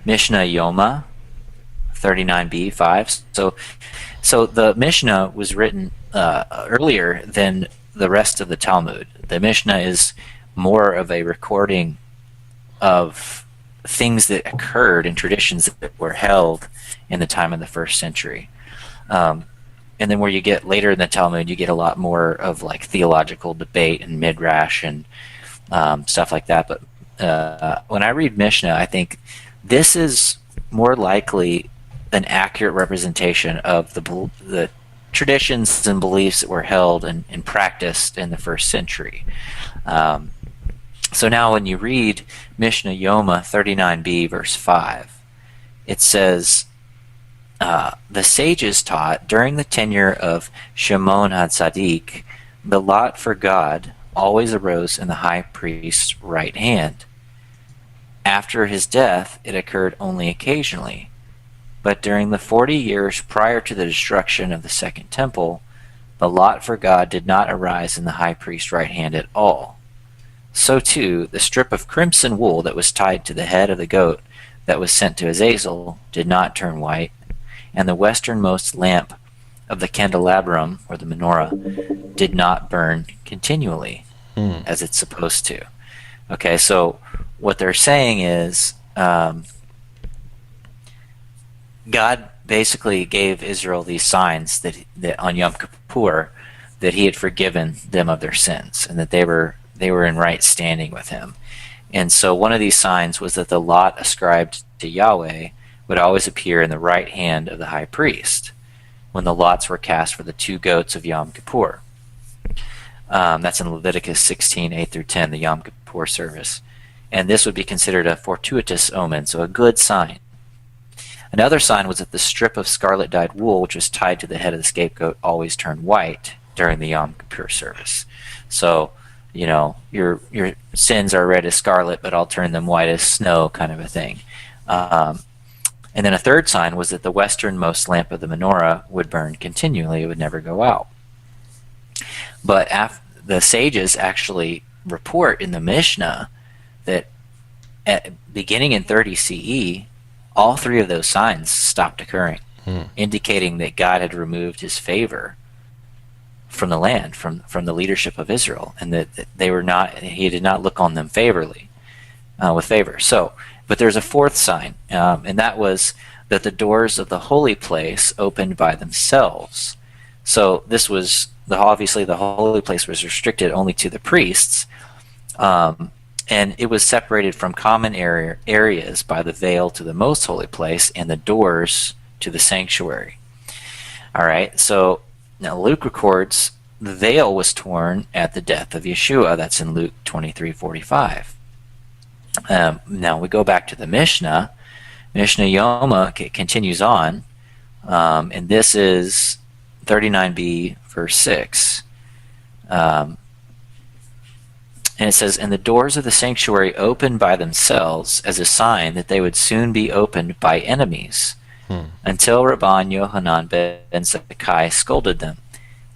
Mishnah Yoma 39b 5. So the Mishnah was written earlier than the rest of the Talmud. The Mishnah is more of a recording of things that occurred and traditions that were held in the time of the first century. And then where you get later in the Talmud, you get a lot more of like theological debate and midrash and stuff like that. But when I read Mishnah, I think this is more likely an accurate representation of the traditions and beliefs that were held and practiced in the first century. So now when you read Mishnah Yoma 39b verse 5, it says, the sages taught during the tenure of Shimon HaTzadik, the lot for God always arose in the high priest's right hand. After his death, it occurred only occasionally. But during the 40 years prior to the destruction of the Second Temple, the lot for God did not arise in the high priest's right hand at all. So too, the strip of crimson wool that was tied to the head of the goat that was sent to Azazel did not turn white, and the westernmost lamp of the candelabrum, or the menorah, did not burn continually, as it's supposed to. Okay, so what they're saying is God basically gave Israel these signs that on Yom Kippur that he had forgiven them of their sins and that they were in right standing with him. And so one of these signs was that the lot ascribed to Yahweh would always appear in the right hand of the high priest when the lots were cast for the two goats of Yom Kippur. That's in Leviticus 16, 8 through 10, the Yom Kippur service. And this would be considered a fortuitous omen, so a good sign. Another sign was that the strip of scarlet dyed wool, which was tied to the head of the scapegoat, always turned white during the Yom Kippur service. So, you know, your sins are red as scarlet, but I'll turn them white as snow, kind of a thing. And then a third sign was that the westernmost lamp of the menorah would burn continually; it would never go out. But the sages actually report in the Mishnah that beginning in 30 CE, all three of those signs stopped occurring, indicating that God had removed his favor from the land, from the leadership of Israel, and that he did not look on them with favor. So, but there's a fourth sign, and that was that the doors of the holy place opened by themselves. So this was obviously the holy place was restricted only to the priests, and it was separated from common areas by the veil to the most holy place and the doors to the sanctuary. All right, so now Luke records the veil was torn at the death of Yeshua. That's in Luke 23:45. Now we go back to the Mishnah. Mishnah Yoma continues on, and this is 39b verse 6. And it says, and the doors of the sanctuary opened by themselves as a sign that they would soon be opened by enemies, until Rabban Yohanan ben Zakkai scolded them.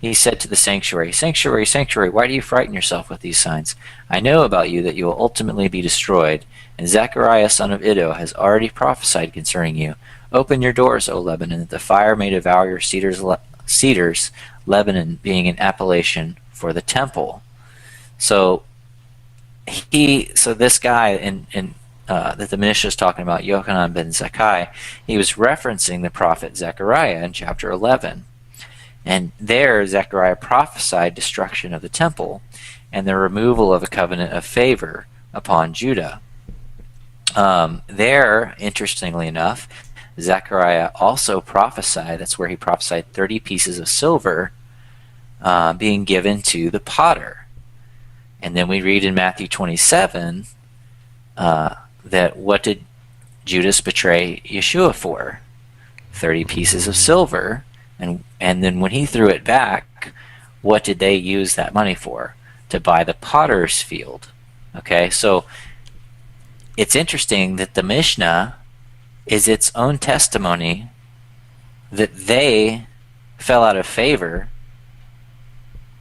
He said to the sanctuary, "Sanctuary, sanctuary, why do you frighten yourself with these signs? I know about you that you will ultimately be destroyed, and Zechariah son of Iddo has already prophesied concerning you. Open your doors, O Lebanon, that the fire may devour your cedars, Lebanon being an appellation for the temple." So this guy that the Mishnah is talking about, Yochanan ben Zakkai, he was referencing the prophet Zechariah in chapter 11. And there, Zechariah prophesied destruction of the temple and the removal of a covenant of favor upon Judah. There, interestingly enough, Zechariah also prophesied, that's where he prophesied 30 pieces of silver being given to the potter. And then we read in Matthew 27 that what did Judas betray Yeshua for? 30 pieces of silver. And then when he threw it back, what did they use that money for? To buy the potter's field. Okay, so it's interesting that the Mishnah is its own testimony that they fell out of favor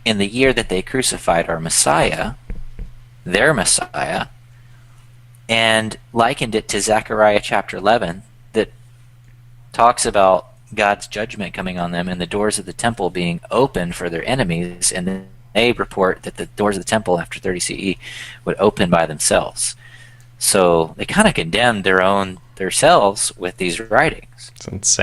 in the year that they crucified our Messiah, their Messiah, and likened it to Zechariah chapter 11 that talks about God's judgment coming on them and the doors of the temple being open for their enemies, and then they report that the doors of the temple after 30 CE would open by themselves. So they kind of condemned their own themselves with these writings. It's insane.